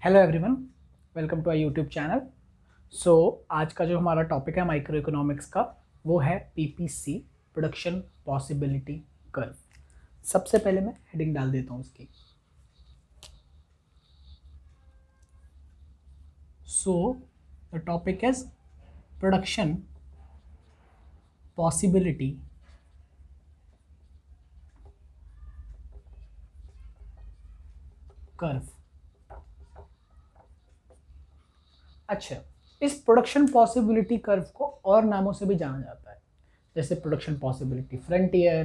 Hello everyone, welcome to our YouTube channel. आज का जो हमारा टॉपिक है माइक्रो इकोनॉमिक्स का, वो है पीपीसी, प्रोडक्शन पॉसिबिलिटी कर्व। सबसे पहले मैं हेडिंग डाल देता हूँ उसकी। The topic is production possibility curve. अच्छा, इस प्रोडक्शन पॉसिबिलिटी कर्व को और नामों से भी जाना जाता है, जैसे production possibility frontier,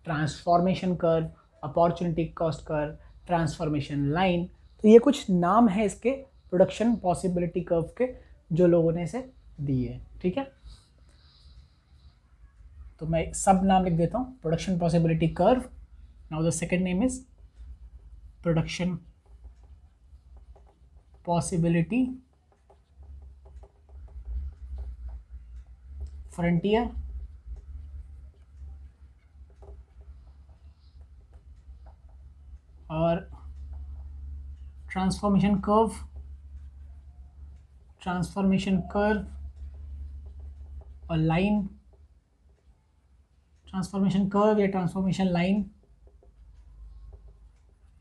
transformation curve, opportunity cost curve, transformation line. तो ये कुछ नाम है इसके प्रोडक्शन पॉसिबिलिटी कर्व के, जो लोगों ने इसे दिए। ठीक है, तो मैं सब नाम लिख देता हूँ। Production possibility curve. Now the second name is production possibility frontier, और ट्रांसफॉर्मेशन कर्व और लाइन, ट्रांसफॉर्मेशन कर्व या ट्रांसफॉर्मेशन लाइन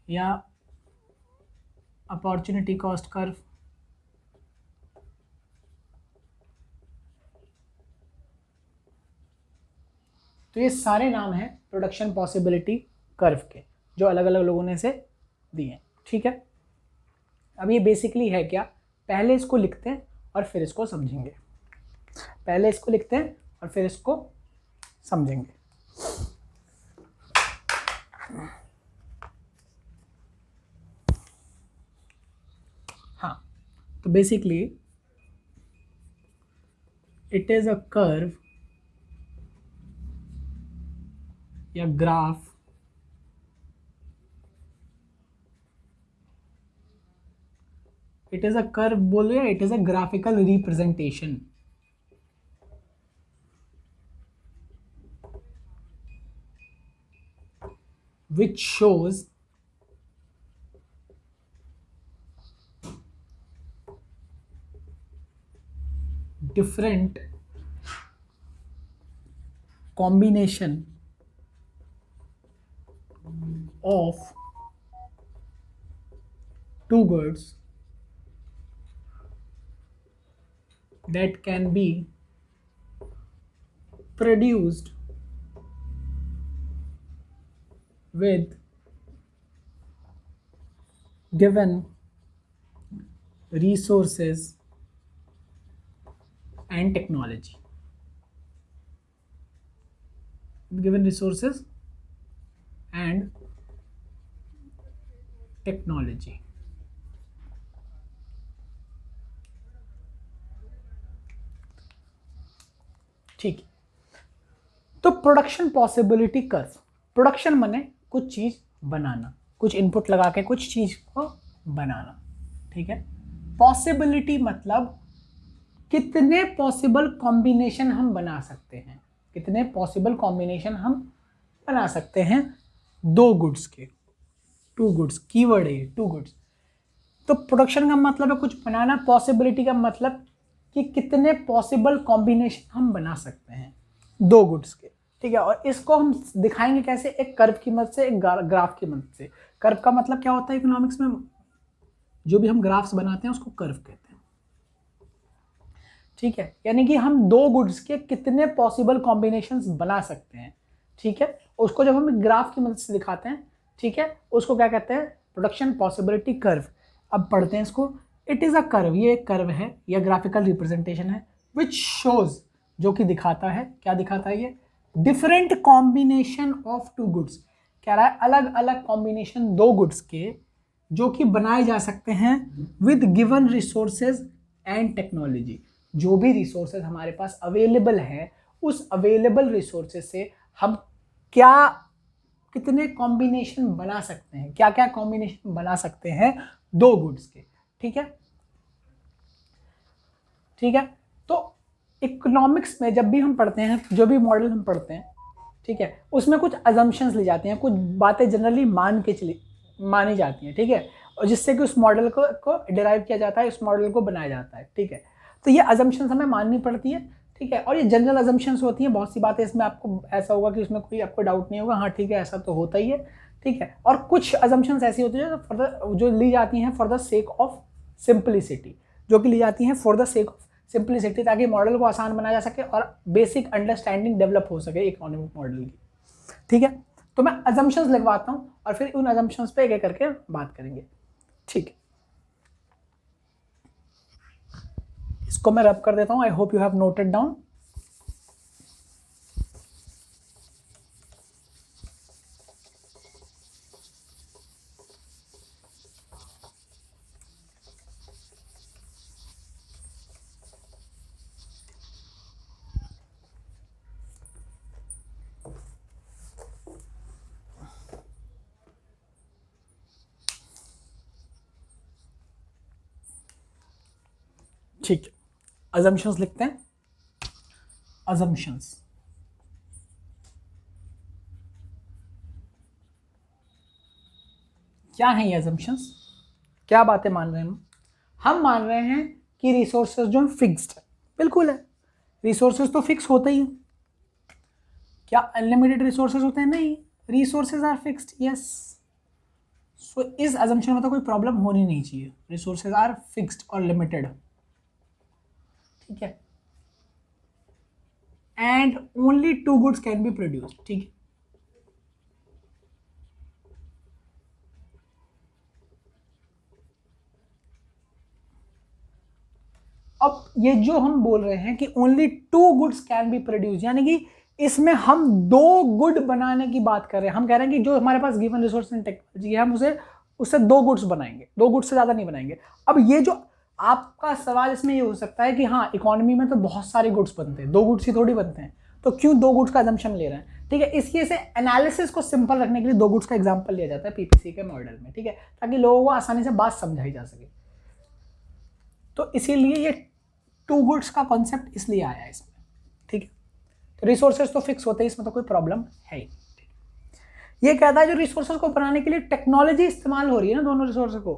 या अपॉर्चुनिटी कॉस्ट कर्व। तो ये सारे नाम हैं प्रोडक्शन पॉसिबिलिटी कर्व के, जो अलग अलग लोगों ने इसे दिए। ठीक है, अब ये बेसिकली है क्या, पहले इसको लिखते हैं और फिर इसको समझेंगे। पहले इसको लिखते हैं और फिर इसको समझेंगे। हाँ, तो basically it is a curve या graph it is a curve बोलो या it is a graphical representation which shows different combination of two goods that can be produced with given resources and technology. Given resources and technology. ठीक है, तो production possibility curve, production माने कुछ चीज बनाना, कुछ input लगा के कुछ चीज को बनाना। ठीक है, पॉसिबिलिटी मतलब कितने पॉसिबल कॉम्बिनेशन हम बना सकते हैं, कितने पॉसिबल कॉम्बिनेशन हम बना सकते हैं दो गुड्स के। टू गुड्स कीवर्ड है, टू गुड्स। तो प्रोडक्शन का मतलब है कुछ बनाना, पॉसिबिलिटी का मतलब कि कितने पॉसिबल कॉम्बिनेशन हम बना सकते हैं दो गुड्स के। ठीक है, और इसको हम दिखाएंगे कैसे, एक कर्व की मदद से, एक ग्राफ की मदद से। कर्व का मतलब क्या होता है इकोनॉमिक्स में, जो भी हम ग्राफ्स बनाते हैं उसको कर्व कहते हैं। ठीक है, यानी कि हम दो गुड्स के कितने पॉसिबल कॉम्बिनेशंस बना सकते हैं। ठीक है, उसको जब हम ग्राफ की मदद से दिखाते हैं, ठीक है, उसको क्या कहते हैं, प्रोडक्शन पॉसिबिलिटी कर्व। अब पढ़ते हैं इसको। इट इज अ कर्व, ये एक कर्व है या ग्राफिकल रिप्रेजेंटेशन है, विच शोज, जो कि दिखाता है, क्या दिखाता है ये, different combination of two goods. कह रहा है अलग अलग कॉम्बिनेशन दो गुड्स के, जो कि बनाए जा सकते हैं with given resources and technology. जो भी रिसोर्सेज हमारे पास अवेलेबल है, उस अवेलेबल रिसोर्सेज से हम क्या कितने कॉम्बिनेशन बना सकते हैं, क्या क्या कॉम्बिनेशन बना सकते हैं दो गुड्स के। ठीक है, ठीक है, तो इकोनॉमिक्स में जब भी हम पढ़ते हैं, जो भी मॉडल हम पढ़ते हैं, ठीक है, उसमें कुछ अजम्पशंस ली जाती हैं, कुछ बातें जनरली मानी जाती हैं। ठीक है, और जिससे कि उस मॉडल को डिराइव किया जाता है, उस मॉडल को बनाया जाता है। ठीक है, तो ये अजम्पशंस हमें माननी पड़ती है। ठीक है, और ये जनरल अजम्पशंस होती हैं, बहुत सी बातें इसमें आपको ऐसा होगा कि इसमें कोई आपको डाउट नहीं होगा, हाँ ठीक है ऐसा तो होता ही है। ठीक है, और कुछ अजम्पशंस ऐसी होती है जो ली जाती हैं for the sake of simplicity, जो कि ली जाती हैं for the sake of simplicity, ताकि मॉडल को आसान बनाया जा सके और बेसिक अंडरस्टैंडिंग डेवलप हो सके इकोनॉमिक मॉडल की। ठीक है, तो मैं अजम्पशंस लिखवाता हूँ और फिर उन अजम्पशंस पे एक एक करके बात करेंगे। ठीक है, इसको मैं रब कर देता हूँ। I hope you have noted down. ठीक है, assumptions लिखते हैं। assumptions क्या है? ये assumptions क्या बातें मान रहे हैं हम मान रहे हैं कि रिसोर्सेज जो फिक्स्ड है, बिल्कुल है, रिसोर्सेज तो फिक्स होते ही। क्या अनलिमिटेड रिसोर्सेज होते हैं? नहीं, रिसोर्सेज आर फिक्स्ड, यस। सो इस assumption में तो कोई प्रॉब्लम होनी नहीं चाहिए, रिसोर्सेज आर फिक्स्ड और लिमिटेड। ठीक है, and only 2 goods can be produced. ठीक है, अब ये जो हम बोल रहे हैं कि only 2 goods can be produce, यानी कि इसमें हम 2 गुड बनाने की बात कर रहे हैं। हम कह रहे हैं कि जो हमारे पास गिवन रिसोर्स एंड टेक्नोलॉजी है, हम उससे 2 गुड्स बनाएंगे, 2 गुड्स से ज़्यादा नहीं बनाएंगे। अब ये जो आपका सवाल इसमें ये हो सकता है कि हाँ, इकोनॉमी में तो बहुत सारे गुड्स बनते हैं, 2 गुड्स ही थोड़ी बनते हैं, तो क्यों 2 गुड्स का अजम्पशन ले रहे हैं? ठीक है, इसलिए से एनालिसिस को सिंपल रखने के लिए 2 गुड्स का एग्जाम्पल लिया जाता है पीपीसी के मॉडल में। ठीक है, ताकि लोगों को आसानी से बात समझाई जा सके। तो इसीलिए ये 2 गुड्स का कॉन्सेप्ट इसलिए आया है इसमें। ठीक है, तो रिसोर्सेज तो फिक्स होते हैं, इसमें तो कोई प्रॉब्लम है ही। ये कहता है जो रिसोर्सेज को बनाने के लिए टेक्नोलॉजी इस्तेमाल हो रही है ना, दोनों रिसोर्स को,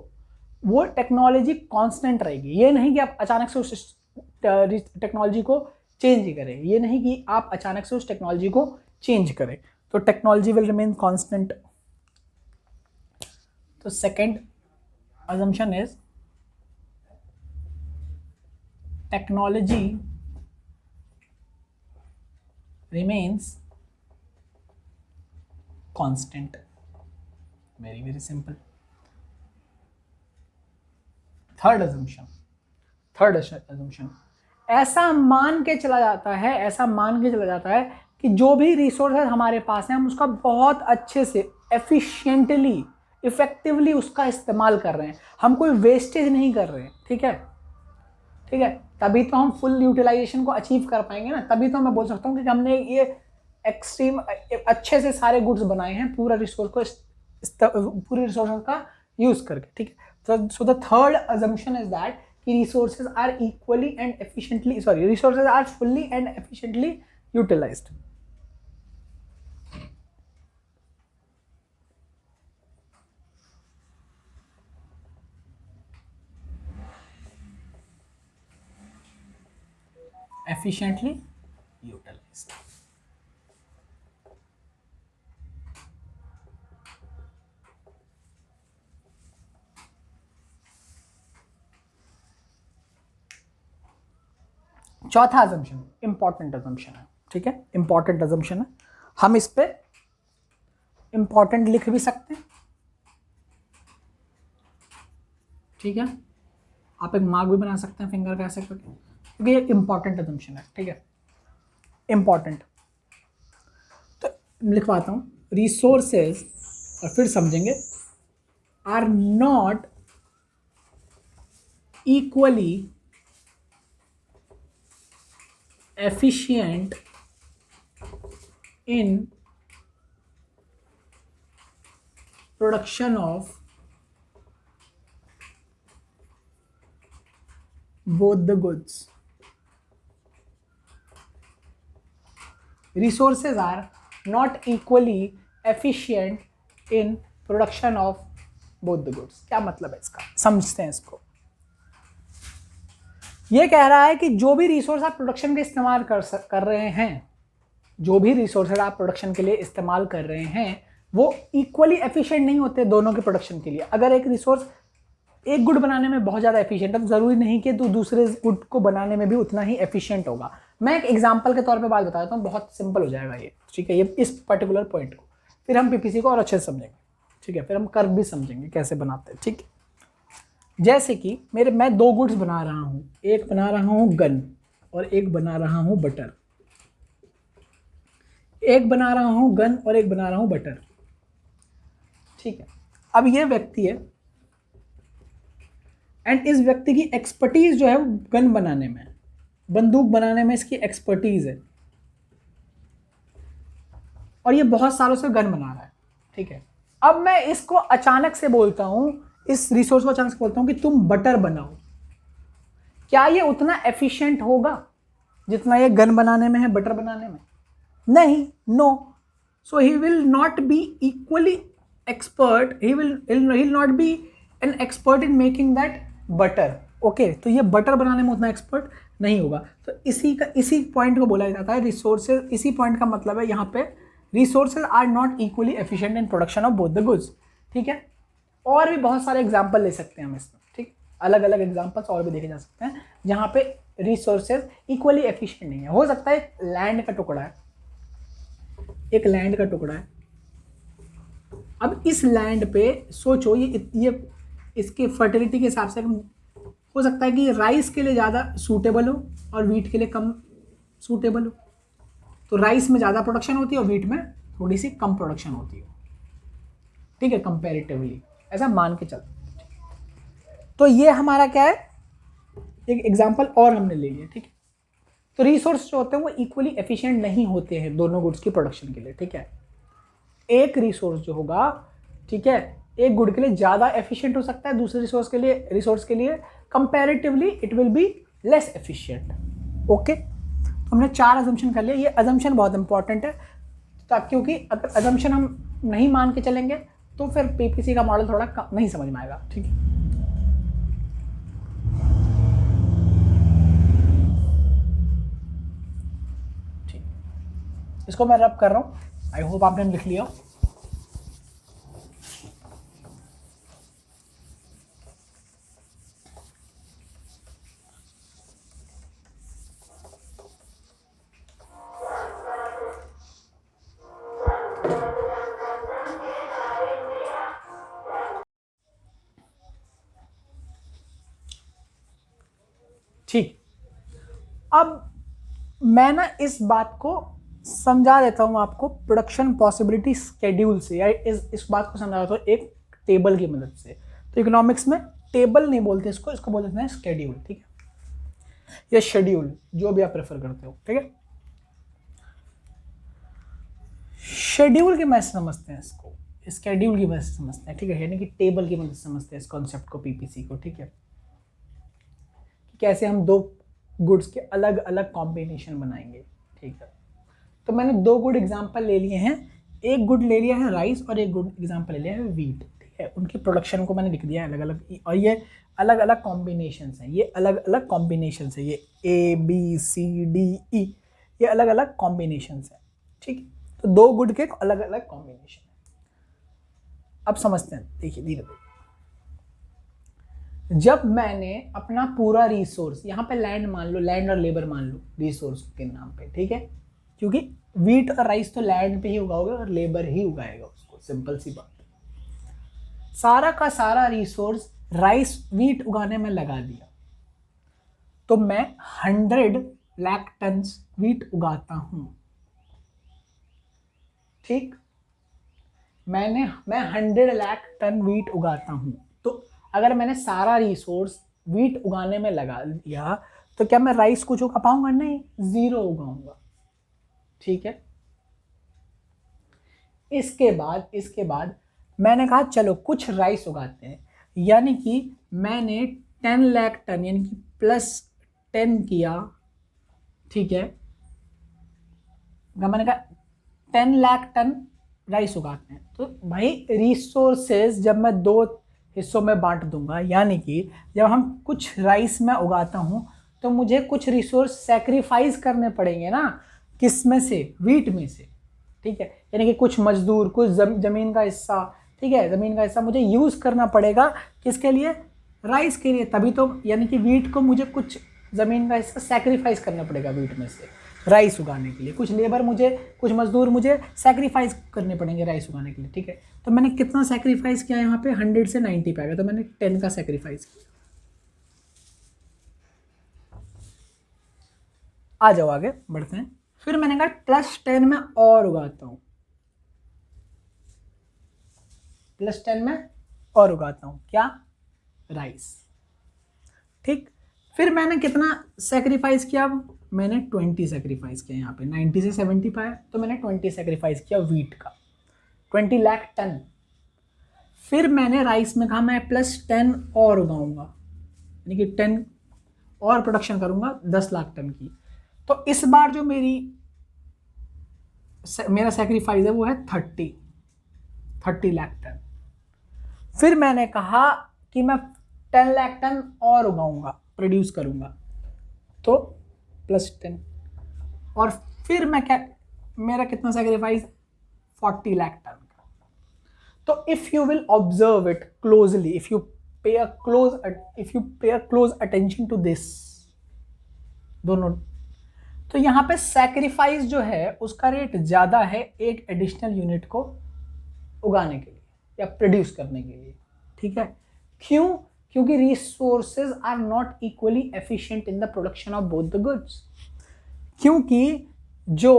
वो टेक्नोलॉजी कांस्टेंट रहेगी। ये नहीं कि आप अचानक से उस टेक्नोलॉजी को चेंज ही करें, ये नहीं कि आप अचानक से उस टेक्नोलॉजी को चेंज करें, तो टेक्नोलॉजी विल रिमेन कांस्टेंट। तो second assumption is technology remains constant. Very simple. Third assumption ऐसा मान के चला जाता है कि जो भी रिसोर्स हमारे पास है, हम उसका बहुत अच्छे से एफिशिएंटली, इफेक्टिवली उसका इस्तेमाल कर रहे हैं, हम कोई वेस्टेज नहीं कर रहे हैं। ठीक है, तभी तो हम फुल यूटिलाइजेशन को अचीव कर पाएंगे ना, तभी तो मैं बोल सकता हूँ कि हमने ये एक्सट्रीम अच्छे से सारे गुड्स बनाए हैं पूरे रिसोर्स का यूज करके। ठीक है, so the third assumption is that resources are equally and efficiently, resources are fully and efficiently utilized. Efficiently utilized. चौथा assumption इंपॉर्टेंट assumption है। ठीक है, इंपॉर्टेंट assumption है, हम इस पे इंपॉर्टेंट लिख भी सकते हैं। ठीक है, आप एक मार्क भी बना सकते हैं फिंगर कैसे करके, क्योंकि ये इंपॉर्टेंट assumption है। ठीक है, इंपॉर्टेंट, तो लिखवाता हूं, रिसोर्सेज, और फिर समझेंगे, are not equally efficient in production of both the goods. Resources are not equally efficient in production of both the goods. क्या मतलब है इसका, समझते हैं इसको। ये कह रहा है कि जो भी रिसोर्स आप प्रोडक्शन के इस्तेमाल कर रहे हैं, जो भी रिसोर्स आप प्रोडक्शन के लिए इस्तेमाल कर रहे हैं, वो इक्वली एफिशिएंट नहीं होते दोनों के प्रोडक्शन के लिए। अगर एक रिसोर्स एक गुड बनाने में बहुत ज़्यादा एफिशिएंट है तो ज़रूरी नहीं कि तो दूसरे गुड को बनाने में भी उतना ही एफिशिएंट होगा। मैं एक एग्जांपल के तौर पे बात बता देता हूँ, बहुत सिंपल हो जाएगा ये, ठीक है, ये इस पर्टिकुलर पॉइंट को, फिर हम पीपीसी को और अच्छे से समझेंगे, ठीक है, फिर हम कर्व भी समझेंगे कैसे बनाते हैं, ठीक है। जैसे कि मैं 2 गुड्स बना रहा हूँ, एक बना रहा हूँ गन और एक बना रहा हूँ बटर, एक बना रहा हूँ गन और एक बना रहा हूँ बटर, ठीक है। अब ये व्यक्ति है एंड इस व्यक्ति की एक्सपर्टीज जो है वो गन बनाने में, बंदूक बनाने में इसकी एक्सपर्टीज है और ये बहुत सालों से गन बना रहा है, ठीक है। अब मैं इसको अचानक से बोलता हूं, इस रिसोर्स को अचानक से बोलता हूं कि तुम बटर बनाओ, क्या ये उतना एफिशिएंट होगा जितना ये गन बनाने में है, बटर बनाने में? नहीं, no. So he will not be equally expert, he will not be an expert in making that butter, okay. तो ये बटर बनाने में उतना एक्सपर्ट नहीं होगा। तो इसी पॉइंट को बोला जाता है रिसोर्सेज। इसी पॉइंट का मतलब है यहाँ पे resources are not equally efficient in production of both the goods, ठीक है। और भी बहुत सारे एग्जाम्पल ले सकते हैं हम इसमें, ठीक, अलग अलग एग्जाम्पल्स और भी देखे जा सकते हैं जहाँ पे रिसोर्सेज इक्वली एफिशिएंट नहीं है। हो सकता है एक लैंड का टुकड़ा है, एक लैंड का टुकड़ा है। अब इस लैंड पे सोचो, ये इसके फर्टिलिटी के हिसाब से हो सकता है कि राइस के लिए ज़्यादा सूटेबल हो और वीट के लिए कम सूटेबल हो। तो राइस में ज़्यादा प्रोडक्शन होती है और वीट में थोड़ी सी कम प्रोडक्शन होती है, ठीक है, कंपैरेटिवली, ऐसा मान के चलते। तो ये हमारा क्या है, एक एग्जांपल और हमने ले लिया, ठीक है। तो रिसोर्स जो होते हैं वो इक्वली एफिशिएंट नहीं होते हैं दोनों गुड्स की प्रोडक्शन के लिए, ठीक है। एक रिसोर्स जो होगा, ठीक है, एक गुड के लिए ज़्यादा एफिशिएंट हो सकता है, दूसरे रिसोर्स के लिए comparatively it will be less efficient, okay. तो हमने 4 अजम्पशन कर लिया। ये अजम्पशन बहुत इंपॉर्टेंट है, क्योंकि अगर अजम्पशन हम नहीं मान के चलेंगे तो फिर पीपीसी का मॉडल थोड़ा नहीं समझ में आएगा, ठीक है। ठीक, इसको मैं रब कर रहा हूँ, आई होप आपने लिख लिया। ठीक, अब मैं ना इस बात को समझा देता हूँ आपको प्रोडक्शन पॉसिबिलिटी शेड्यूल से, या इस बात को समझा देता हूँ एक टेबल की मदद से। तो इकोनॉमिक्स में टेबल नहीं बोलते इसको बोलते हैं शेड्यूल, ठीक है, या शेड्यूल, जो भी आप प्रेफर करते हो, ठीक है। शेड्यूल की मदद से समझते हैं इसको, शेड्यूल की मदद से समझते हैं, ठीक है, यानी कि टेबल की मदद से समझते हैं इस कॉन्सेप्ट को, पीपीसी को, ठीक है। कैसे हम 2 गुड्स के अलग अलग कॉम्बिनेशन बनाएंगे, ठीक है। तो मैंने 2 गुड एग्जांपल ले लिए हैं, एक गुड ले लिया है राइस और एक गुड एग्जांपल ले लिया है वीट, ठीक है। उनकी प्रोडक्शन को मैंने लिख दिया है अलग अलग, और ये अलग अलग कॉम्बिनेशंस हैं, ये अलग अलग कॉम्बिनेशंस हैं, ये ABCDE, ये अलग अलग कॉम्बिनेशंस हैं, ठीक है। तो 2 गुड के अलग अलग कॉम्बिनेशन है। अब समझते हैं, देखिए धीरे धीरे। जब मैंने अपना पूरा रिसोर्स, यहाँ पे लैंड मान लो, लैंड और लेबर मान लो रिसोर्स के नाम पे, ठीक है, क्योंकि वीट और राइस तो लैंड पे ही उगाओगे और लेबर ही उगाएगा उसको, सिंपल सी बात है। सारा का सारा रिसोर्स राइस वीट उगाने में लगा दिया, तो मैं 100 लाख टन वीट उगाता हूं, ठीक, मैं 100 लाख टन वीट उगाता हूं। तो अगर मैंने सारा रिसोर्स वीट उगाने में लगा दिया तो क्या मैं राइस कुछ उगा पाऊंगा? नहीं, 0 उगाऊंगा, ठीक है। इसके बाद मैंने कहा चलो कुछ राइस उगाते हैं, यानी कि मैंने 10 लाख टन यानी कि +10 किया, ठीक है। मैंने कहा 10 लाख टन राइस उगाते हैं, तो भाई रिसोर्सेज जब मैं 2 हिस्सों में बांट दूंगा, यानी कि जब हम कुछ राइस में उगाता हूँ तो मुझे कुछ रिसोर्स सेक्रीफाइस करने पड़ेंगे ना, किस में से, वीट में से, ठीक है। यानी कि कुछ मजदूर, कुछ ज़मीन का हिस्सा, ठीक है, ज़मीन का हिस्सा मुझे यूज़ करना पड़ेगा किसके लिए, राइस के लिए, तभी तो, यानी कि वीट को मुझे कुछ ज़मीन का हिस्सा सेक्रीफाइस करना पड़ेगा वीट में से राइस उगाने के लिए, कुछ लेबर मुझे, कुछ मजदूर मुझे सेक्रीफाइस करने पड़ेंगे राइस उगाने के लिए, ठीक है। तो मैंने कितना सेक्रीफाइस किया यहाँ पे, 100 से 90 पे आ गया, तो मैंने 10 का सेक्रीफाइस किया। आ जाओ आगे बढ़ते हैं। फिर मैंने कहा +10 में और उगाता हूँ, +10 में और उगाता हूँ क्या, राइस, ठीक। फिर मैंने कितना सेक्रीफाइस किया, मैंने 20 सेक्रीफाइस किया। यहाँ पे 90 से 70 पाया, तो मैंने 20 सेक्रीफाइस किया वीट का, 20 लाख टन। फिर मैंने राइस में कहा मैं +10 और उगाऊंगा, यानी कि 10 और प्रोडक्शन करूंगा 10 लाख टन की। तो इस बार जो मेरा सेक्रीफाइस है वो है 30 लाख टन। फिर मैंने कहा कि मैं 10 लाख टन और उगाऊंगा, प्रोड्यूस करूंगा, तो +10, और फिर मैं क्या, मेरा कितना सेक्रीफाइस, 40 लाख टन का। तो if you will observe it closely, if you pay a close attention to this दोनों, तो यहाँ पे सेक्रीफाइस जो है उसका रेट ज़्यादा है एक एडिशनल यूनिट को उगाने के लिए या प्रोड्यूस करने के लिए, ठीक है। क्यों, क्योंकि resources are not equally efficient in the production of both the goods. क्योंकि जो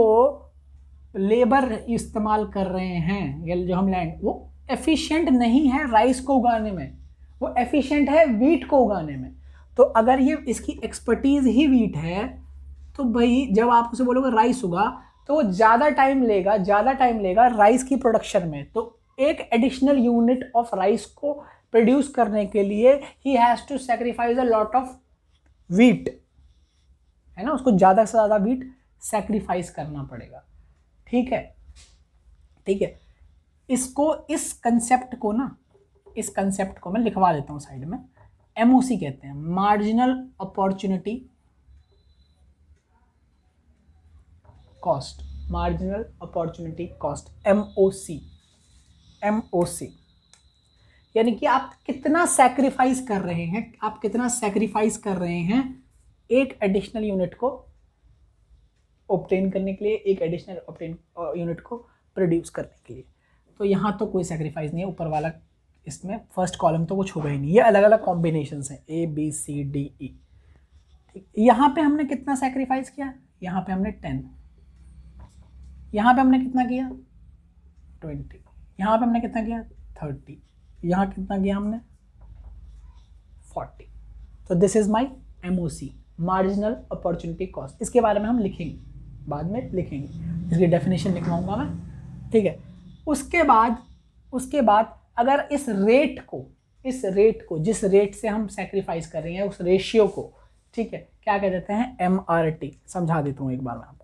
लेबर इस्तेमाल कर रहे हैं या जो हम लैंड, वो एफिशिएंट नहीं है राइस को उगाने में, वो एफिशिएंट है वीट को उगाने में। तो अगर ये इसकी एक्सपर्टीज ही वीट है, तो भाई जब आप उसे बोलोगे राइस उगा, तो वो ज़्यादा टाइम लेगा राइस की प्रोडक्शन में। तो एक एडिशनल यूनिट ऑफ राइस को प्रोड्यूस करने के लिए he has to sacrifice a lot of wheat, है ना, उसको ज़्यादा से ज़्यादा वीट सेक्रीफाइस करना पड़ेगा, ठीक है, ठीक है। इसको, इस कंसेप्ट को मैं लिखवा देता हूँ साइड में, MOC कहते हैं, marginal opportunity cost, marginal opportunity cost, MOC, यानी कि आप कितना सेक्रीफाइस कर रहे हैं, एक एडिशनल यूनिट को ऑब्टेन करने के लिए, एक एडिशनल यूनिट को प्रोड्यूस करने के लिए। तो यहाँ तो कोई सेक्रीफाइस नहीं है, ऊपर वाला, इसमें फर्स्ट कॉलम तो कुछ होगा ही नहीं, ये अलग अलग कॉम्बिनेशंस हैं ABCDE, ठीक। यहाँ पे हमने कितना सेक्रीफाइस किया, यहाँ पे हमने 10, यहाँ पे हमने कितना किया 20, यहाँ पे हमने कितना किया 30, यहाँ कितना किया हमने 40। तो this is my MOC, marginal opportunity cost. इसके बारे में हम लिखेंगे, बाद में लिखेंगे, इसकी डेफिनेशन लिखवाऊंगा मैं, ठीक है। उसके बाद अगर इस रेट को जिस रेट से हम सेक्रीफाइस कर रहे हैं, उस रेशियो को, ठीक है, क्या कह देते हैं, MRT। समझा देता हूँ एक बार मैं आपको,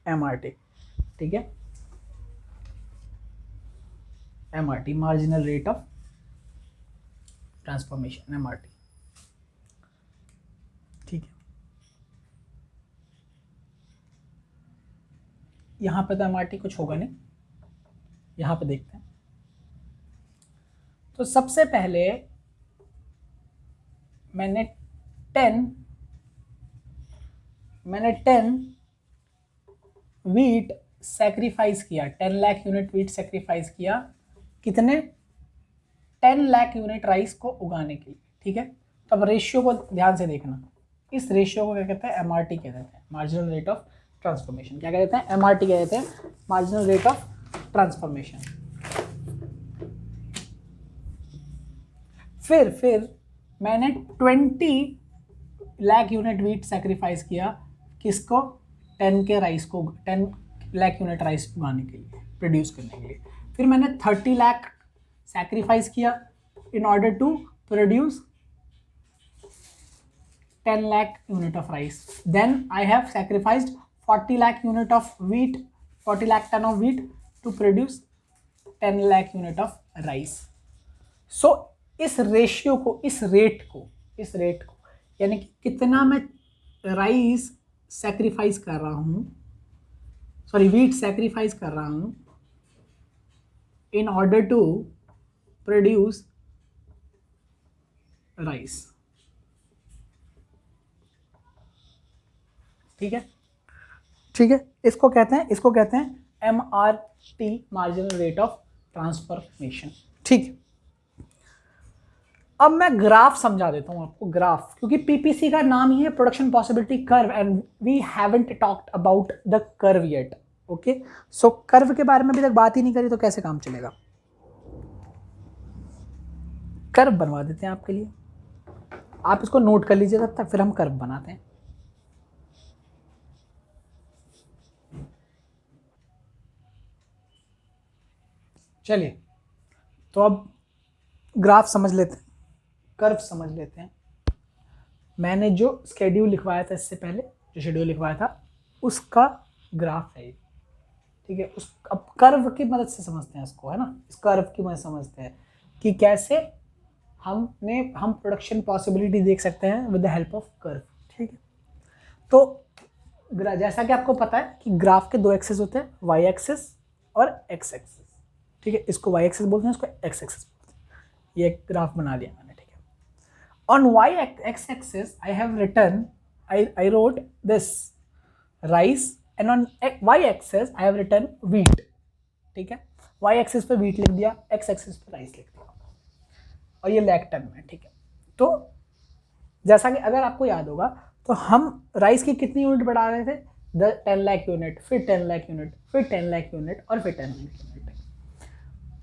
MRT, ठीक है, MRT, marginal rate of transformation, MRT, ठीक है। यहाँ पे तो MRT कुछ होगा नहीं, यहाँ पे देखते हैं। तो सबसे पहले मैंने 10 वीट सेक्रीफाइस किया, 10 लाख यूनिट वीट सेक्रीफाइस किया, कितने, 10 लाख यूनिट राइस को उगाने के लिए, ठीक है। तो अब रेशियो को ध्यान से देखना, इस रेशियो को क्या कहते हैं, MRT कहते हैं, मार्जिनल रेट ऑफ ट्रांसफॉर्मेशन। क्या कहते हैं, MRT कहते हैं, मार्जिनल रेट ऑफ ट्रांसफॉर्मेशन। फिर मैंने 20 लाख यूनिट वीट सेक्रीफाइस किया, किसको, 10 लाख यूनिट राइस उगाने के लिए, प्रोड्यूस करने के लिए। फिर मैंने 30 लाख सेक्रीफाइस किया in order to produce 10 lakh unit of rice. Then I have sacrificed 40 lakh unit of wheat 40 lakh ton of wheat to produce 10 lakh unit of rice. सो इस रेशियो को, इस रेट को यानी कि कितना मैं राइस सैक्रिफाइस कर रहा हूं, सॉरी व्हीट सैक्रिफाइस कर रहा हूं in order to produce rice. ठीक है, ठीक है. इसको कहते हैं MRT, marginal rate of transformation. ठीक है. अब मैं ग्राफ समझा देता हूं आपको, ग्राफ, क्योंकि पीपीसी का नाम ही है production possibility curve and we haven't talked about the curve yet. Okay, so curve के बारे में अभी तक बात ही नहीं करी तो कैसे काम चलेगा. कर्व बनवा देते हैं आपके लिए, आप इसको नोट कर लीजिए तब तक, फिर हम कर्व बनाते हैं. चलिए, तो अब ग्राफ समझ लेते हैं, कर्व समझ लेते हैं. मैंने जो शेड्यूल लिखवाया था इससे पहले, जो शेड्यूल लिखवाया था उसका ग्राफ है ये. ठीक है, उस अब कर्व की मदद से समझते हैं इसको, है ना. इस कर्व की मदद से समझते हैं कि कैसे हम प्रोडक्शन पॉसिबिलिटी देख सकते हैं with the help of curve. ठीक है, तो जैसा कि आपको पता है कि ग्राफ के दो एक्सेस होते हैं, वाई एक्सेस और एक्स एक्सेस. ठीक है, इसको वाई एक्सेस बोलते हैं, इसको एक्स एक्सेस बोलते हैं. ये एक ग्राफ बना लिया मैंने. ठीक है, on Y X axis I have written, I wrote this rice, and on Y axis I have written wheat. ठीक है, वाई एक्सेस पे व्हीट लिख दिया, एक्स एक्सेस पे राइस लिख दिया, और ये लैक टन में. ठीक है, तो जैसा कि अगर आपको याद होगा तो हम राइस की कितनी यूनिट बढ़ा रहे थे, 10 लाख यूनिट, फिर 10 लाख यूनिट, फिर 10 लाख यूनिट, और फिर 10 लाख यूनिट.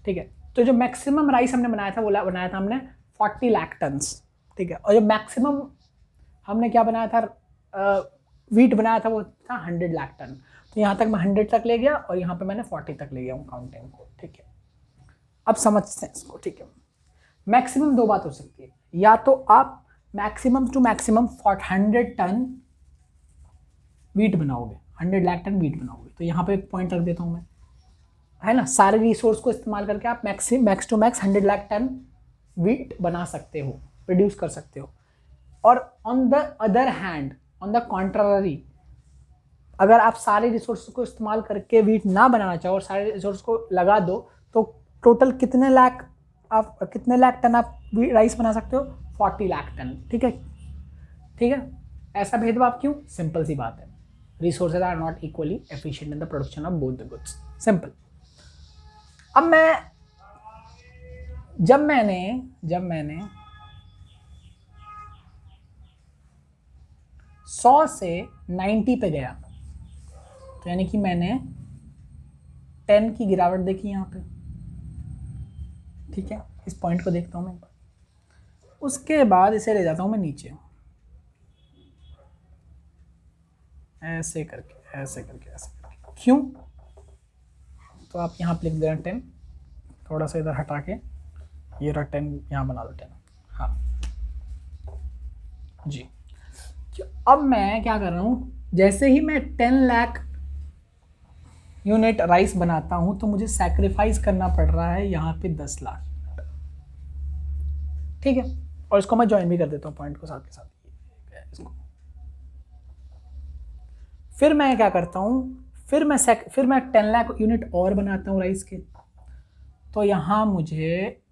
ठीक है, तो जो मैक्सिमम राइस हमने बनाया था वो बनाया था हमने 40 लाख टन्स. ठीक है, और जो मैक्सिमम हमने क्या बनाया था, व्हीट बनाया था, वो था 100 लाख टन. तो यहाँ तक मैं 100 तक ले गया और यहाँ पे मैंने 40 तक ले गया हूँ काउंटिंग को. ठीक है, अब समझते हैं इसको. ठीक है, मैक्सिमम दो बात हो सकती है, या तो आप maximum to maximum 100 ton wheat बनाओगे, 100 लाख टन व्हीट बनाओगे. तो यहाँ पे एक पॉइंट रख देता हूँ मैं, है ना. सारे रिसोर्स को इस्तेमाल करके आप max to max 100 lakh ton wheat बना सकते हो, प्रोड्यूस कर सकते हो. और on the other hand, on the contrary, अगर आप सारे रिसोर्स को इस्तेमाल करके व्हीट ना बनाना चाहो और सारे रिसोर्स को लगा दो, तो टोटल कितने लाख टन आप राइस बना सकते हो, 40 लाख टन. ठीक है, ठीक है. ऐसा भेदभाव क्यों, सिंपल सी बात है, resources are not equally efficient in the production of both the goods. Simple. अब जब मैंने 100 से 90 पे गया, तो यानी कि मैंने 10 की गिरावट देखी यहाँ पे. ठीक है, इस पॉइंट को देखता हूँ मैं. उसके बाद इसे ले जाता हूँ मैं नीचे, ऐसे करके. क्यों, तो आप यहाँ पे लिख देना 10, थोड़ा सा इधर हटा के ये रहा 10, यहाँ बना दो 10. हाँ जी. अब मैं क्या कर रहा हूँ, जैसे ही मैं 10 लाख यूनिट राइस बनाता हूँ तो मुझे सैक्रिफाइस करना पड़ रहा है यहाँ पे 10 लाख. ठीक है, और इसको मैं ज्वाइन भी कर देता हूँ पॉइंट को साथ के साथ इसको. फिर मैं क्या करता हूँ, फिर मैं 10 लाख यूनिट और बनाता हूँ राइस के. तो यहाँ मुझे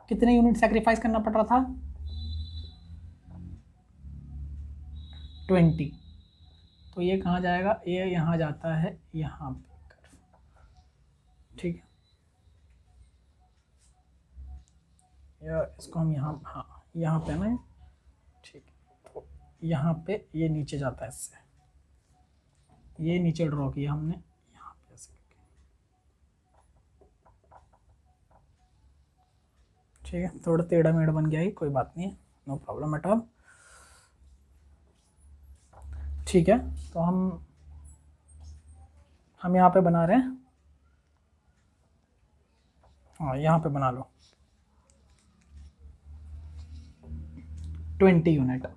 कितने यूनिट सैक्रिफाइस करना पड़ रहा था, 20. तो ये कहाँ जाएगा, ये यहाँ जाता है यहाँ पे. ठीक है, या इसको हम यहाँ, हाँ यहाँ पे ना. ठीक है, तो यहाँ पे ये नीचे जाता है, इससे ये नीचे ड्रॉ किया हमने यहाँ पे ऐसे. ठीक है, थोड़ा टेढ़ा मेढ़ा बन गया ही, कोई बात नहीं है, नो प्रॉब्लम एट ऑल. ठीक है, तो हम यहाँ पे बना रहे हैं, हाँ यहाँ पे बना लो 20 यूनिट.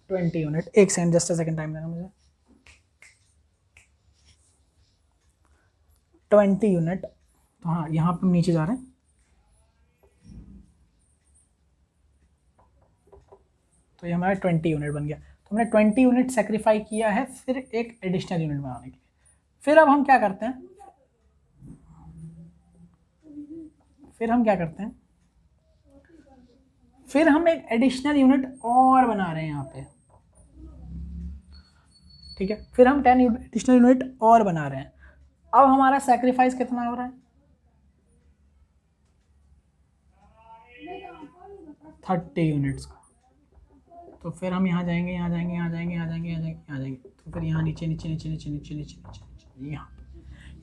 20 यूनिट, एक second, just a second time देना मुझे. 20 यूनिट, तो हाँ यहाँ पे हम नीचे जा रहे हैं, तो ये हमारा 20 यूनिट बन गया। तो हमने 20 यूनिट सेक्रीफाई किया है फिर एक एडिशनल यूनिट बनाने के लिए। फिर अब हम क्या करते हैं, फिर हम एक एडिशनल यूनिट और बना रहे हैं यहाँ पे, ठीक है। फिर हम 10 एडिशनल यूनिट और बना रहे हैं। अब हमारा सेक्रीफाइस कितना हो रहा है, 30 यूनिट्स का। तो फिर हम यहाँ जाएंगे, यहाँ जाएंगे, यहाँ जाएंगे, यहाँ जाएंगे, यहाँ जाएंगे, यहाँ जाएंगे, तो फिर यहाँ नीचे नीचे नीचे नीचे नीचे नीचे नीचे यहाँ,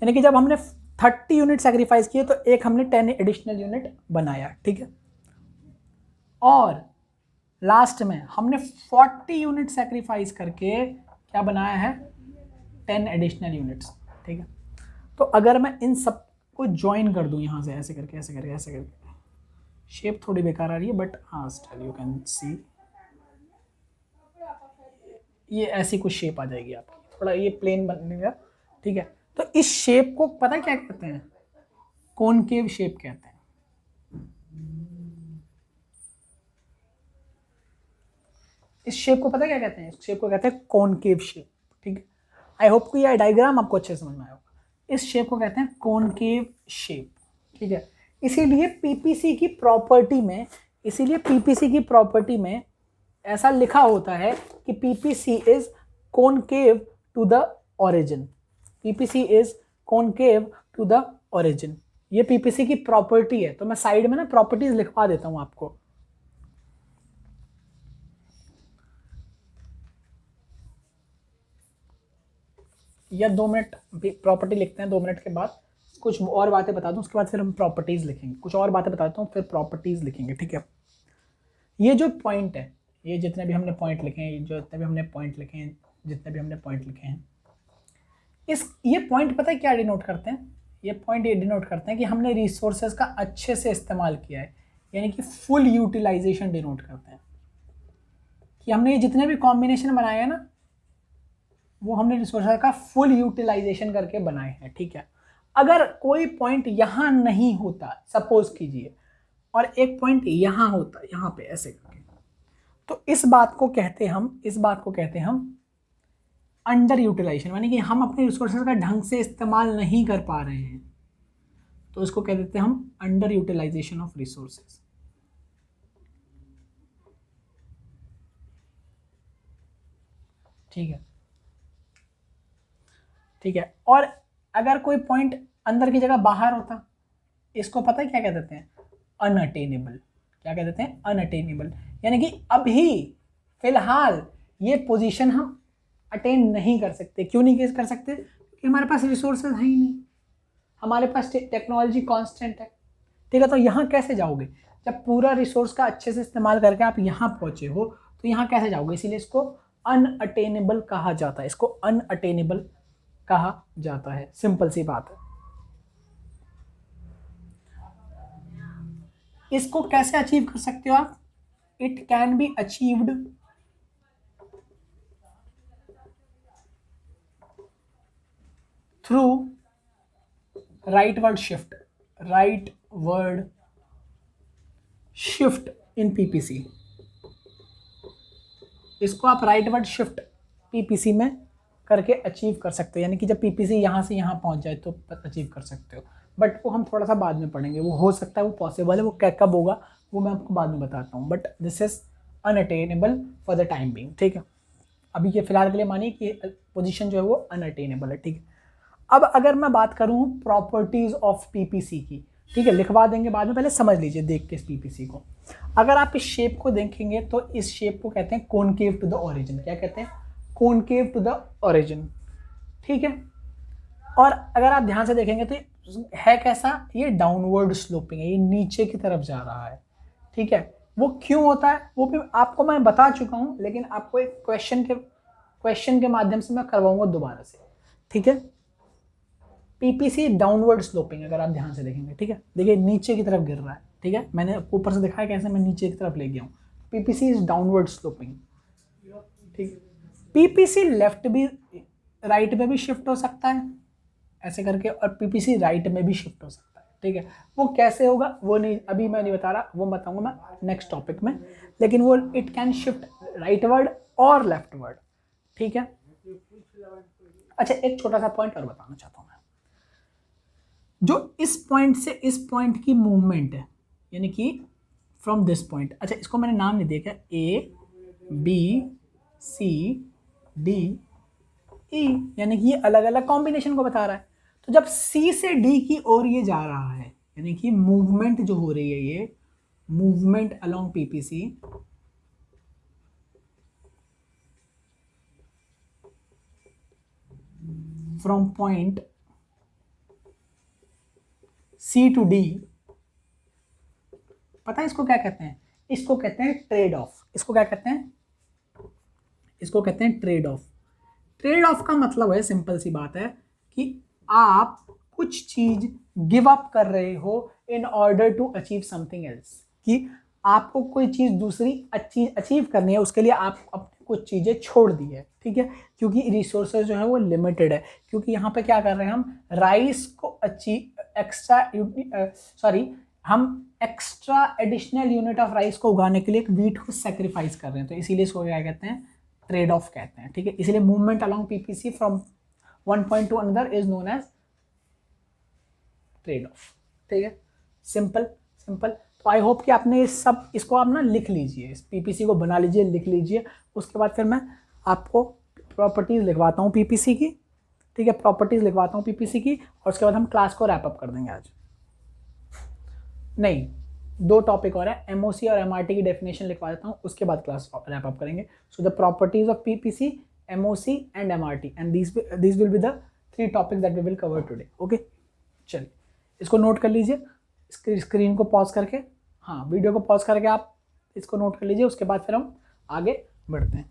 यानी कि जब हमने 30 यूनिट सेक्रीफाइस किए तो एक हमने 10 एडिशनल यूनिट बनाया, ठीक है। और लास्ट में हमने 40 यूनिट सेक्रीफाइस करके क्या बनाया है, 10 एडिशनल यूनिट्स, ठीक है। तो अगर मैं इन सब को ज्वाइन कर दूं यहाँ से, ऐसे करके ऐसे करके ऐसे करके, शेप थोड़ी बेकार आ रही है बट हाँ स्टिल यू कैन सी, ये ऐसी कुछ शेप आ जाएगी आपकी, थोड़ा ये प्लेन बनेगा, ठीक है। तो इस शेप को पता क्या कहते हैं, कॉनकेव शेप कहते हैं। इस शेप को पता क्या कहते हैं, इस शेप को कहते हैं कॉनकेव शेप, ठीक है। आई होप कि यह डायग्राम आपको अच्छे समझ में आया होगा। इस शेप को कहते हैं कॉनकेव शेप, ठीक है। इसीलिए पीपीसी की प्रॉपर्टी में ऐसा लिखा होता है कि PPC is concave to the origin, PPC is concave to the origin. ये पीपीसी की प्रॉपर्टी है। तो मैं साइड में ना प्रॉपर्टीज लिखवा देता हूं आपको। या 2 मिनट प्रॉपर्टी लिखते हैं, 2 मिनट के बाद कुछ और बातें बता दूं, उसके बाद फिर हम प्रॉपर्टीज लिखेंगे। कुछ और बातें बता देता हूँ फिर प्रॉपर्टीज लिखेंगे, ठीक है। ये जो पॉइंट है, ये जितने भी हमने पॉइंट लिखे हैं, जितने भी हमने पॉइंट लिखे हैं, ये पॉइंट पता है क्या डिनोट करते हैं, ये पॉइंट ये डिनोट करते हैं कि हमने रिसोर्सेज का अच्छे से इस्तेमाल किया है, यानी कि फुल यूटिलाइजेशन डिनोट करते हैं कि हमने ये जितने भी कॉम्बिनेशन बनाए हैं ना, वो हमने रिसोर्सेज का फुल यूटिलाइजेशन करके बनाए हैं, ठीक है। अगर कोई पॉइंट यहाँ नहीं होता, सपोज कीजिए, और एक पॉइंट यहाँ होता, यहाँ पे ऐसे करके, तो इस बात को कहते हैं हम अंडर यूटिलाइजेशन, यानी कि हम अपने रिसोर्सेज का ढंग से इस्तेमाल नहीं कर पा रहे हैं, तो इसको कह देते हैं हम अंडर यूटिलाइजेशन ऑफ रिसोर्सेज, ठीक है। और अगर कोई पॉइंट अंदर की जगह बाहर होता, इसको पता है क्या कह देते हैं, अनअटेनेबल। क्या कह देते हैं, अनअटेनेबल, यानी कि अभी फिलहाल ये पोजीशन हम अटेन नहीं कर सकते। क्यों नहीं कर सकते, क्योंकि हमारे पास रिसोर्सेज है ही नहीं, हमारे पास टेक्नोलॉजी कांस्टेंट है, ठीक है। तो यहाँ कैसे जाओगे, जब पूरा रिसोर्स का अच्छे से इस्तेमाल करके आप यहाँ पहुँचे हो, तो यहाँ कैसे जाओगे, इसीलिए इसको अनअटेनेबल कहा जाता है, इसको अनअटेनेबल कहा जाता है, सिंपल सी बात है। इसको कैसे अचीव कर सकते हो आप, it can be achieved through rightward shift in PPC. इसको आप राइटवर्ड शिफ्ट पीपीसी में करके अचीव कर सकते हो, यानी कि जब पीपीसी यहाँ से यहाँ पहुँच जाए तो अचीव कर सकते हो, बट वो हम थोड़ा सा बाद में पढ़ेंगे। वो हो सकता है, वो पॉसिबल है, वो कब होगा वो मैं आपको बाद में बताता हूँ, but this is unattainable for the time being, ठीक है। अभी ये फिलहाल के लिए मानिए कि पोजीशन जो है वो अनअटेनेबल है, ठीक है। अब अगर मैं बात करूँ प्रॉपर्टीज ऑफ पीपीसी की, ठीक है, लिखवा देंगे बाद में, पहले समझ लीजिए देख के इस पीपीसी को। अगर आप इस शेप को देखेंगे तो इस शेप को कहते हैं कॉनकेव टू द ओरिजिन। क्या कहते हैं, कॉनकेव टू द ओरिजिन, ठीक है। और अगर आप ध्यान से देखेंगे तो है कैसा, ये डाउनवर्ड स्लोपिंग है, ये नीचे की तरफ जा रहा है, ठीक है। वो क्यों होता है वो भी आपको मैं बता चुका हूँ, लेकिन आपको एक क्वेश्चन के माध्यम से मैं करवाऊंगा दोबारा से, ठीक है। पीपीसी डाउनवर्ड स्लोपिंग, अगर आप ध्यान से देखेंगे, ठीक है, देखिए नीचे की तरफ गिर रहा है, ठीक है। मैंने ऊपर से दिखाया कैसे मैं नीचे की तरफ ले गया हूँ। पीपीसी इज डाउनवर्ड स्लोपिंग, ठीक है। पीपीसी लेफ्ट भी राइट में भी शिफ्ट हो सकता है, ऐसे करके, और पीपीसी राइट में भी शिफ्ट हो सकता है, ठीक है। वो कैसे होगा वो नहीं, अभी मैं नहीं बता रहा, वो बताऊंगा मैं नेक्स्ट टॉपिक में, लेकिन वो it can shift right word और लेफ्ट वर्ड, ठीक है। अच्छा, एक छोटा सा पॉइंट और बताना चाहता हूँ मैं, जो इस पॉइंट से इस पॉइंट की मूवमेंट है, यानी कि फ्रॉम दिस पॉइंट, अच्छा इसको मैंने नाम नहीं दिया क्या, A B C D E, यानी कि ये अलग अलग कॉम्बिनेशन को बता रहा है। तो जब सी से डी की ओर ये जा रहा है, यानी कि मूवमेंट जो हो रही है, ये movement along PPC from point C to D, पता है इसको क्या कहते हैं? इसको कहते हैं ट्रेड ऑफ। इसको क्या कहते हैं? इसको कहते हैं ट्रेड ऑफ। ट्रेड ऑफ का मतलब है, सिंपल सी बात है कि आप कुछ चीज गिव अप कर रहे हो in order to achieve something else, कि आपको कोई चीज दूसरी अचीव करनी है, उसके लिए आप अपनी कुछ चीजें छोड़ दी है, ठीक है, क्योंकि रिसोर्सेज जो है वो लिमिटेड है। क्योंकि यहाँ पे क्या कर रहे हैं हम, राइस को हम extra additional unit of rice को उगाने के लिए एक वीट को सेक्रीफाइस कर रहे हैं, तो इसीलिए इसको क्या कहते हैं, ट्रेड ऑफ कहते हैं, ठीक है। इसलिए movement along PPC from one point to another is known as trade off, ठीक है। Simple simple. तो आई होप कि आपने ये सब, इसको आप ना लिख लीजिए, इस पीपीसी को बना लीजिए, लिख लीजिए। उसके बाद फिर मैं आपको प्रॉपर्टीज लिखवाता हूँ पीपीसी की, ठीक है, प्रॉपर्टीज लिखवाता हूँ पीपीसी की, और उसके बाद हम क्लास को रैप अप कर देंगे आज। नहीं, 2 टॉपिक और है, एमओसी और एमआरटी की डेफिनेशन लिखवा देता हूँ, उसके बाद क्लास रैप अप करेंगे। So the properties of PPC, MOC and MRT, and this will be the 3 topics that we will cover today. Okay, चलिए इसको नोट कर लीजिए, स्क्रीन को पॉज करके, हाँ वीडियो को पॉज करके आप इसको नोट कर लीजिए, उसके बाद फिर हम आगे बढ़ते हैं।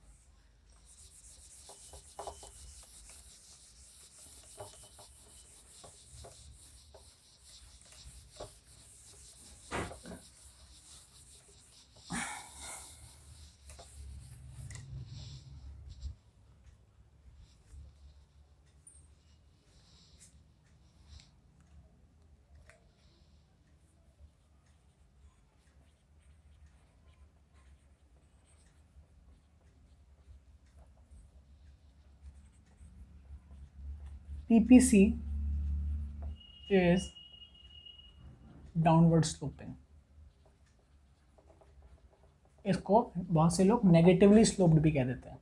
PPC is downward sloping. इसको बहुत से लोग नेगेटिवली स्लोप्ड भी कह देते हैं।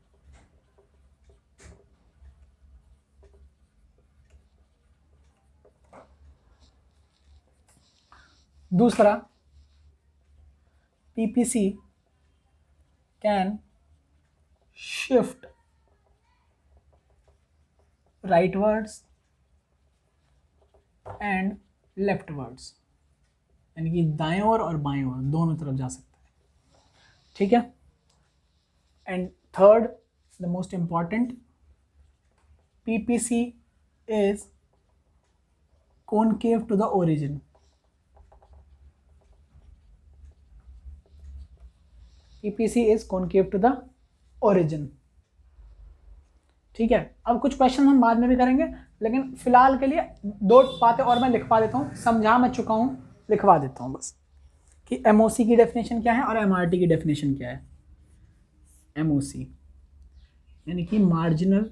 दूसरा, PPC कैन शिफ्ट राइटवर्ड्स एंड लेफ्टवर्ड्स, यानी कि दाएं ओर और बाएं ओर दोनों तरफ जा सकता है, ठीक है। And third, the most important, PPC is concave to the origin. PPC is concave to the origin, ठीक है। अब कुछ क्वेश्चन हम बाद में भी करेंगे, लेकिन फिलहाल के लिए 2 बातें और मैं लिखवा देता हूँ, समझा मैं चुका हूँ, लिखवा देता हूँ बस, कि एमओसी की डेफिनेशन क्या है और एमआरटी की डेफिनेशन क्या है। एमओसी यानी कि marginal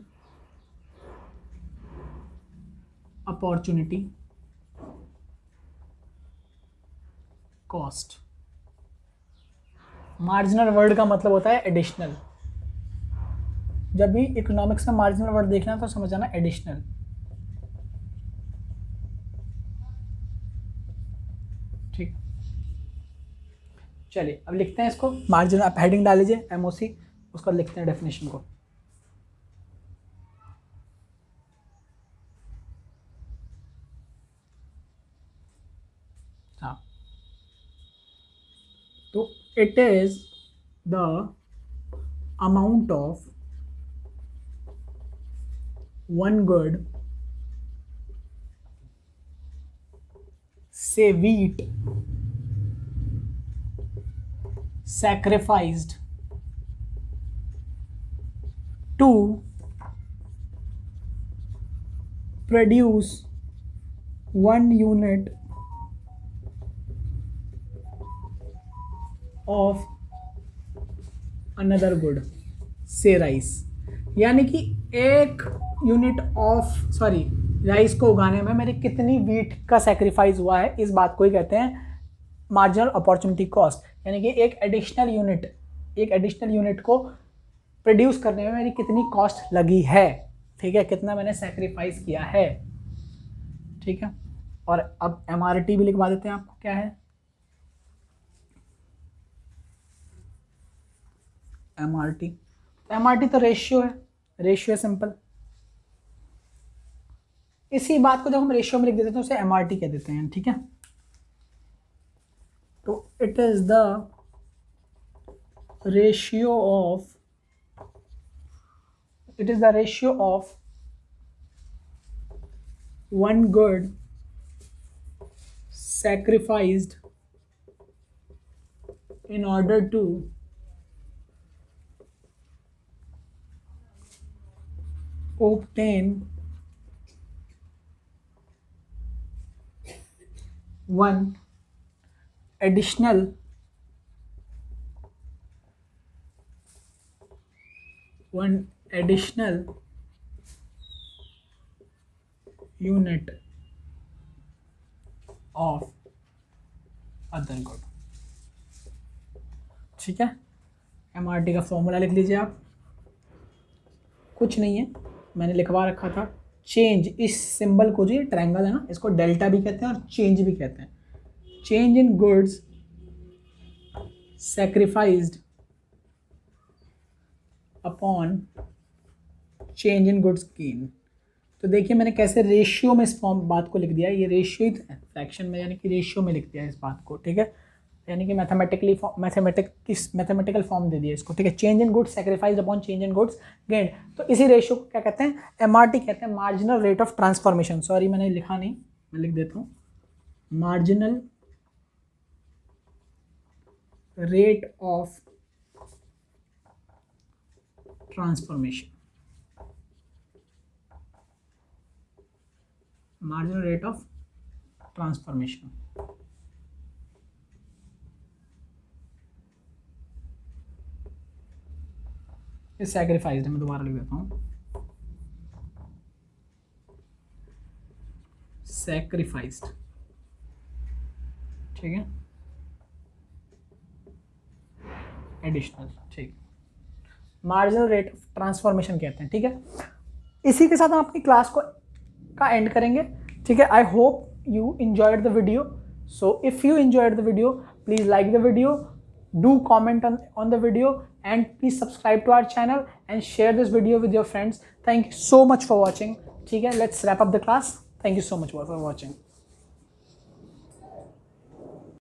opportunity cost. Marginal word का मतलब होता है एडिशनल। जब भी इकोनॉमिक्स में मार्जिनल वर्ड देखना है तो समझ आना एडिशनल। ठीक, चलिए अब लिखते हैं इसको, मार्जिनल, आप हेडिंग डाल लीजिए एमओसी, उसका लिखते हैं डेफिनेशन को। हाँ, तो it is the amount of one good, say wheat, sacrificed to produce 1 unit of another good से राइस, यानी कि 1 यूनिट ऑफ राइस को उगाने में मेरे कितनी वीट का सेक्रीफाइस हुआ है, इस बात को ही कहते हैं मार्जिनल अपॉर्चुनिटी कॉस्ट। यानी कि एक एडिशनल यूनिट को प्रोड्यूस करने में मेरी कितनी कॉस्ट लगी है, ठीक है, कितना मैंने सेक्रीफाइस किया है, ठीक है। और अब MRT भी लिखवा देते हैं आपको, क्या है MRT तो रेशियो है, सिंपल। इसी बात को जब हम रेशियो में लिख देते हैं तो उसे MRT कह देते हैं, ठीक है। तो it is the ratio of 1 good sacrificed in order to obtain 1 additional unit of other good, ठीक है। MRT का फॉर्मूला लिख लीजिए आप, कुछ नहीं है, मैंने लिखवा रखा था। चेंज, इस सिंबल को, जो ये ट्रायंगल है ना, इसको डेल्टा भी कहते हैं और चेंज भी कहते हैं। Change in goods sacrificed upon change in goods gain. तो देखिए मैंने कैसे रेशियो में इस फॉर्म बात को लिख दिया, ये रेशियो ही फ्रैक्शन में, यानी कि रेशियो में लिख दिया इस बात को, ठीक है। यानी कि मैथमेटिकल फॉर्म दे दिया इसको, ठीक है। Change in goods sacrificed upon change in goods gain, तो इसी रेशियो को क्या कहते हैं, MRT कहते हैं, marginal rate of transformation. Sorry मैंने लिखा नहीं, मैं लिख देता हूँ, marginal rate of transformation, marginal rate of transformation। इस सैक्रिफाइस्ड है, मैं दोबारा लिख देता हूँ, सैक्रिफाइस्ड, ठीक है, एडिशनल, ठीक, मार्जिनल रेट ऑफ ट्रांसफॉर्मेशन कहते हैं, ठीक है। इसी के साथ हम अपनी क्लास को का एंड करेंगे, ठीक है। I hope you enjoyed the video. So if you enjoyed the video, please like the video, do comment on the video, and please subscribe to our channel and share this video with your friends. Thank you so much for watching, ठीक है। Let's wrap up the class. Thank you so much for watching.